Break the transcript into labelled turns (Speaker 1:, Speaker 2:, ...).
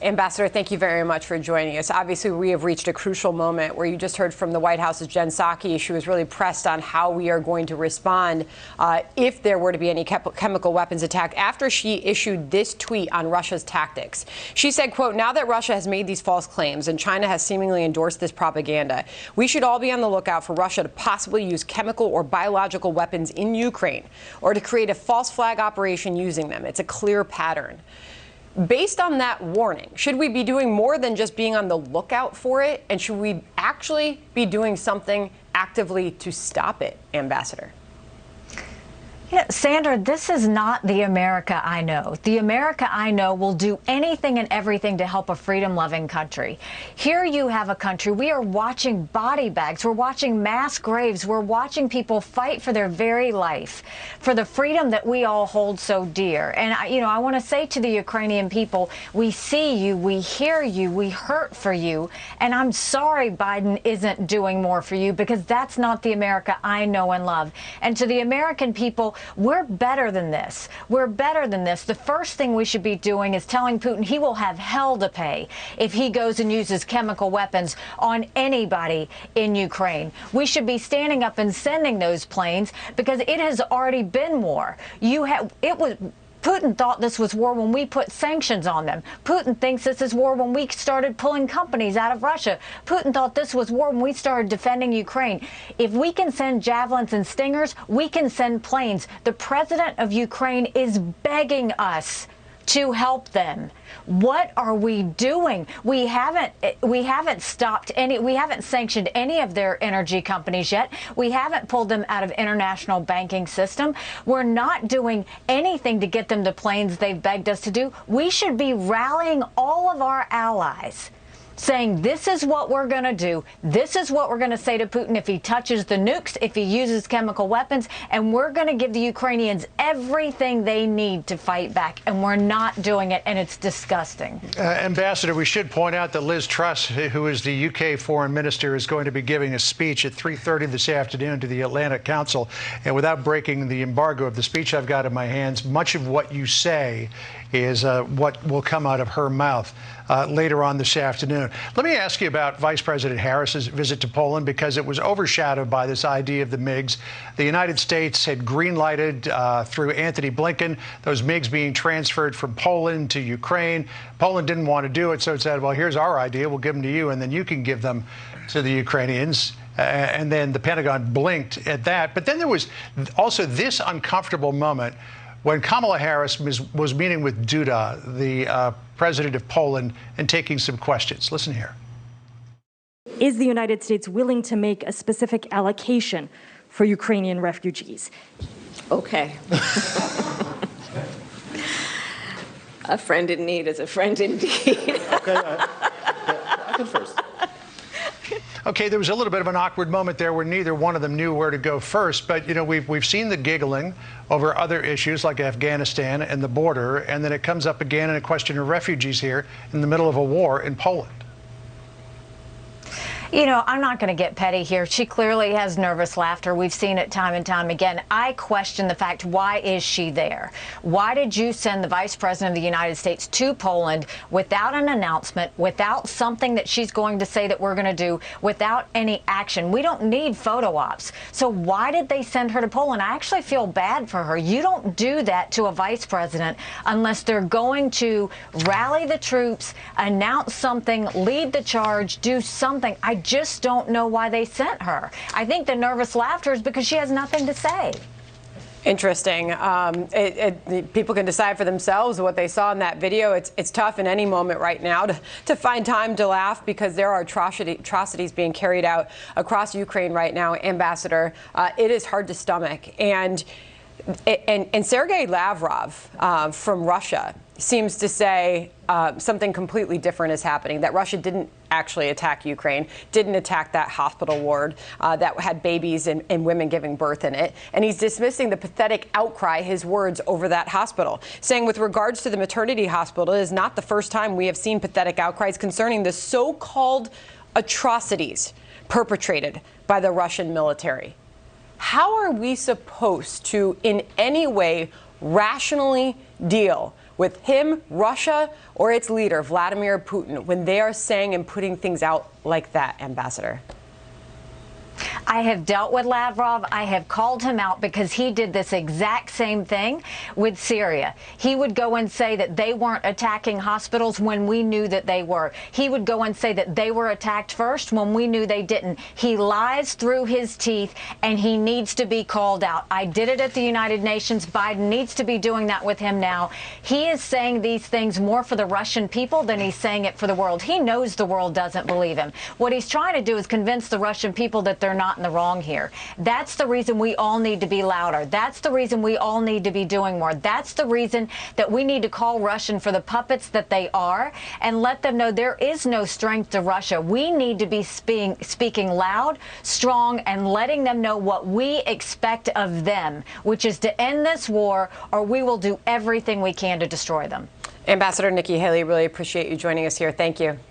Speaker 1: Ambassador, thank you very much for joining us. Obviously, we have reached a crucial moment where you just heard from the White House's Jen Psaki. She was really pressed on how we are going to respond if there were to be any chemical weapons attack after she issued this tweet on Russia's tactics. She said, quote, "Now that Russia has made these false claims and China has seemingly endorsed this propaganda, we should all be on the lookout for Russia to possibly use chemical or biological weapons in Ukraine or to create a false flag operation using them. It's a clear pattern." Based on that warning, should we be doing more than just being on the lookout for it? And should we actually be doing something actively to stop it, Ambassador?
Speaker 2: Yeah, Sandra, this is not the America I know. The America I know will do anything and everything to help a freedom-loving country. Here you have a country, we are watching body bags, we're watching mass graves, we're watching people fight for their very life, for the freedom that we all hold so dear. And, I want to say to the Ukrainian people, we see you, we hear you, we hurt for you, and I'm sorry Biden isn't doing more for you, because that's not the America I know and love. And to the American people, we're better than this. We're better than this. The first thing we should be doing is telling Putin he will have hell to pay if he goes and uses chemical weapons on anybody in Ukraine. We should be standing up and sending those planes, because it has already been war. Putin thought this was war when we put sanctions on them. Putin thinks this is war when we started pulling companies out of Russia. Putin thought this was war when we started defending Ukraine. If we can send javelins and stingers, we can send planes. The president of Ukraine is begging us to help them. What are we doing? We haven't stopped any, we haven't sanctioned any of their energy companies yet. We haven't pulled them out of international banking system. We're not doing anything to get them the planes they've begged us to do. We should be rallying all of our allies, saying this is what we're going to do. This is what we're going to say to Putin if he touches the nukes, if he uses chemical weapons, and we're going to give the Ukrainians everything they need to fight back. And we're not doing it, and it's disgusting.
Speaker 3: Ambassador, we should point out that Liz Truss, who is the UK foreign minister, is going to be giving a speech at 3:30 this afternoon to the Atlantic Council. And without breaking the embargo of the speech I've got in my hands, much of what you say is what will come out of her mouth later on this afternoon. Let me ask you about Vice President Harris's visit to Poland, because it was overshadowed by this idea of the MiGs. The United States had green-lighted through Anthony Blinken those MiGs being transferred from Poland to Ukraine. Poland didn't want to do it, so it said, well, here's our idea. We'll give them to you, and then you can give them to the Ukrainians. And then the Pentagon blinked at that. But then there was also this uncomfortable moment when Kamala Harris was meeting with Duda, the president of Poland, and taking some questions. Listen here.
Speaker 4: Is the United States willing to make a specific allocation for Ukrainian refugees?
Speaker 5: Okay. A friend in need is a friend indeed.
Speaker 3: Okay, I can first. Okay, there was a little bit of an awkward moment there where neither one of them knew where to go first. But, we've seen the giggling over other issues like Afghanistan and the border, and then it comes up again in a question of refugees here in the middle of a war in Poland.
Speaker 2: I'm not going to get petty here. She clearly has nervous laughter. We've seen it time and time again. I question the fact, why is she there? Why did you send the Vice President of the United States to Poland without an announcement, without something that she's going to say that we're going to do, without any action? We don't need photo ops. So why did they send her to Poland? I actually feel bad for her. You don't do that to a vice president unless they're going to rally the troops, announce something, lead the charge, do something. I just don't know why they sent her. I think the nervous laughter is because she has nothing to say.
Speaker 1: Interesting. People can decide for themselves what they saw in that video. It's tough in any moment right now to find time to laugh, because there are atrocities being carried out across Ukraine right now, Ambassador. It is hard to stomach. And Sergei Lavrov from Russia seems to say something completely different is happening, that Russia didn't actually attack Ukraine, didn't attack that hospital ward that had babies and women giving birth in it. And he's dismissing the pathetic outcry, his words, over that hospital, saying with regards to the maternity hospital, it is not the first time we have seen pathetic outcries concerning the so-called atrocities perpetrated by the Russian military. How are we supposed to, in any way, rationally deal with him, Russia, or its leader, Vladimir Putin, when they are saying and putting things out like that, Ambassador?
Speaker 2: I have dealt with Lavrov. I have called him out because he did this exact same thing with Syria. He would go and say that they weren't attacking hospitals when we knew that they were. He would go and say that they were attacked first when we knew they didn't. He lies through his teeth, and he needs to be called out. I did it at the United Nations. Biden needs to be doing that with him now. He is saying these things more for the Russian people than he's saying it for the world. He knows the world doesn't believe him. What he's trying to do is convince the Russian people that they're not in the wrong here. That's the reason we all need to be louder. That's the reason we all need to be doing more. That's the reason that we need to call Russian for the puppets that they are and let them know there is no strength to Russia. We need to be speaking loud, strong, and letting them know what we expect of them, which is to end this war, or we will do everything we can to destroy them.
Speaker 1: Ambassador Nikki Haley, really appreciate you joining us here. Thank you.